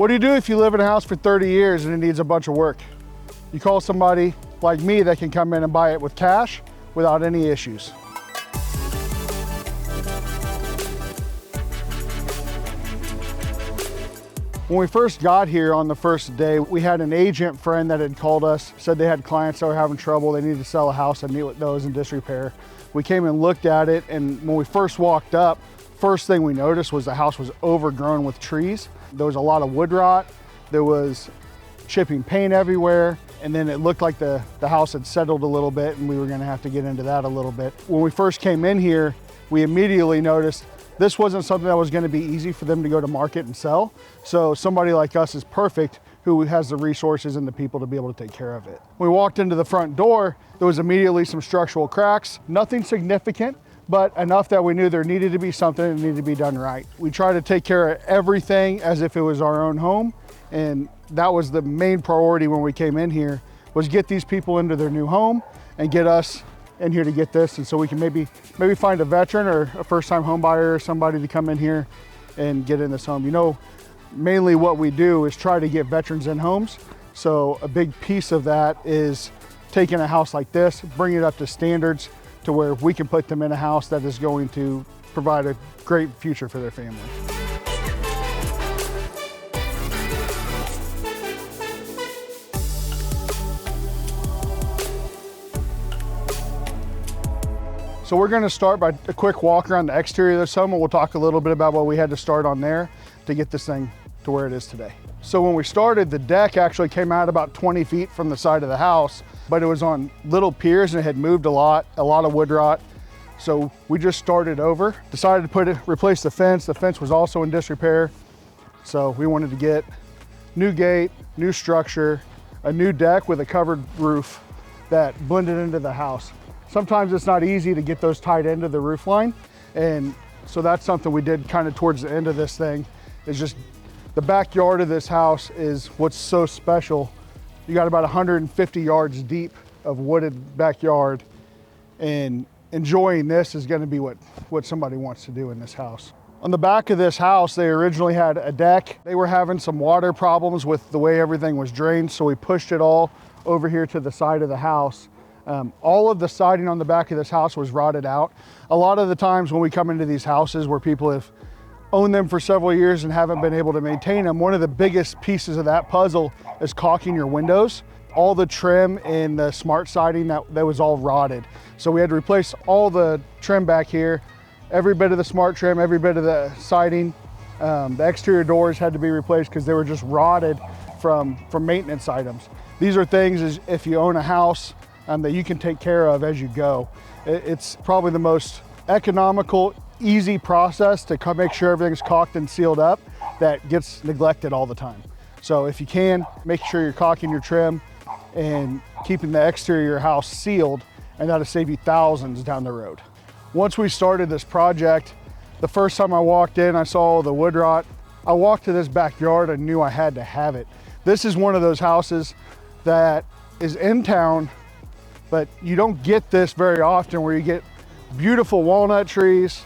What do you do if you live in a house for 30 years and it needs a bunch of work? You call somebody like me that can come in and buy it with cash without any issues. When we first got here on the first day, we had an agent friend that had called us, said they had clients that were having trouble, they needed to sell a house and knew that was in disrepair. We came and looked at it, and when we first walked up, first thing we noticed was the house was overgrown with trees. There was a lot of wood rot, there was chipping paint everywhere, and then it looked like the house had settled a little bit, and we were gonna have to get into that a little bit. When we first came in here, we immediately noticed this wasn't something that was going to be easy for them to go to market and sell. So somebody like us is perfect, who has the resources and the people to be able to take care of it. When we walked into the front door, there was immediately some structural cracks, nothing significant, but enough that we knew there needed to be something that needed to be done right. We try to take care of everything as if it was our own home. And that was the main priority when we came in here, was get these people into their new home and get us in here to get this, and so we can maybe find a veteran or a first-time home buyer or somebody to come in here and get in this home. You know, mainly what we do is try to get veterans in homes. So a big piece of that is taking a house like this, bringing it up to standards to where we can put them in a house that is going to provide a great future for their family. So we're going to start by a quick walk around the exterior of this home, and we'll talk a little bit about what we had to start on there to get this thing to where it is today. So when we started, the deck actually came out about 20 feet from the side of the house, but it was on little piers and it had moved a lot of wood rot. So we just started over, decided to replace the fence. The fence was also in disrepair. So we wanted to get new gate, new structure, a new deck with a covered roof that blended into the house. Sometimes it's not easy to get those tied into the roof line. And so that's something we did kind of towards the end of this thing, is just the backyard of this house is what's so special. You got about 150 yards deep of wooded backyard, and enjoying this is gonna be what somebody wants to do in this house. On the back of this house, they originally had a deck. They were having some water problems with the way everything was drained, so we pushed it all over here to the side of the house. All of the siding on the back of this house was rotted out. A lot of the times when we come into these houses where people have owned them for several years and haven't been able to maintain them, one of the biggest pieces of that puzzle is caulking your windows. All the trim and the smart siding, that was all rotted. So we had to replace all the trim back here, every bit of the smart trim, every bit of the siding. The exterior doors had to be replaced because they were just rotted from maintenance items. These are things, as if you own a house, that you can take care of as you go. It's probably the most economical, easy process to make sure everything's caulked and sealed up that gets neglected all the time. So if you can, make sure you're caulking your trim and keeping the exterior of your house sealed, and that'll save you thousands down the road. Once we started this project, the first time I walked in, I saw all the wood rot. I walked to this backyard, I knew I had to have it. This is one of those houses that is in town, but you don't get this very often, where you get beautiful walnut trees.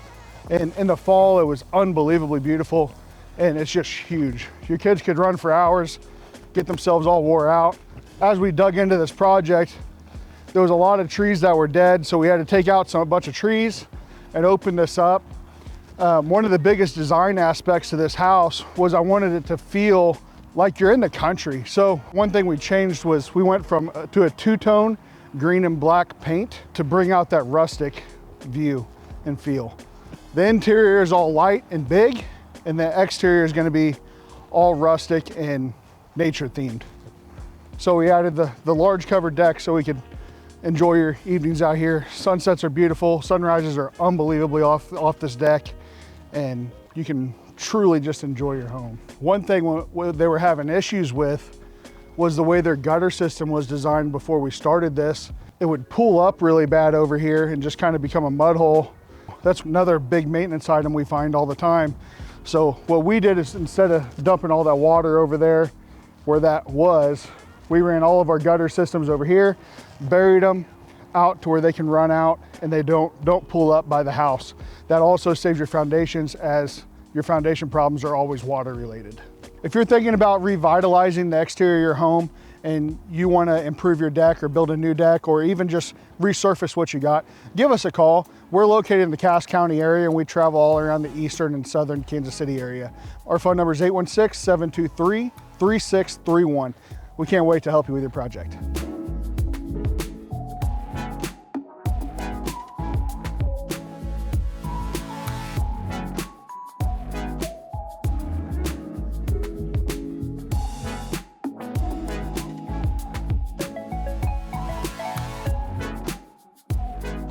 And in the fall, it was unbelievably beautiful, and it's just huge. Your kids could run for hours, get themselves all wore out. As we dug into this project, there was a lot of trees that were dead, so we had to take out a bunch of trees and open this up. One of the biggest design aspects of this house was I wanted it to feel like you're in the country. So one thing we changed was we went to a two-tone green and black paint to bring out that rustic view and feel. The interior is all light and big, and the exterior is going to be all rustic and nature themed. So we added the large covered deck so we could enjoy your evenings out here. Sunsets are beautiful, sunrises are unbelievably off this deck, and you can truly just enjoy your home. One thing they were having issues with was the way their gutter system was designed before we started this. It would pool up really bad over here and just kind of become a mud hole. That's another big maintenance item we find all the time. So what we did is, instead of dumping all that water over there where that was, we ran all of our gutter systems over here, buried them out to where they can run out and they don't pool up by the house. That also saves your foundations, as your foundation problems are always water related. If you're thinking about revitalizing the exterior of your home and you want to improve your deck or build a new deck or even just resurface what you got, give us a call. We're located in the Cass County area and we travel all around the eastern and southern Kansas City area. Our phone number is 816-723-3631. We can't wait to help you with your project.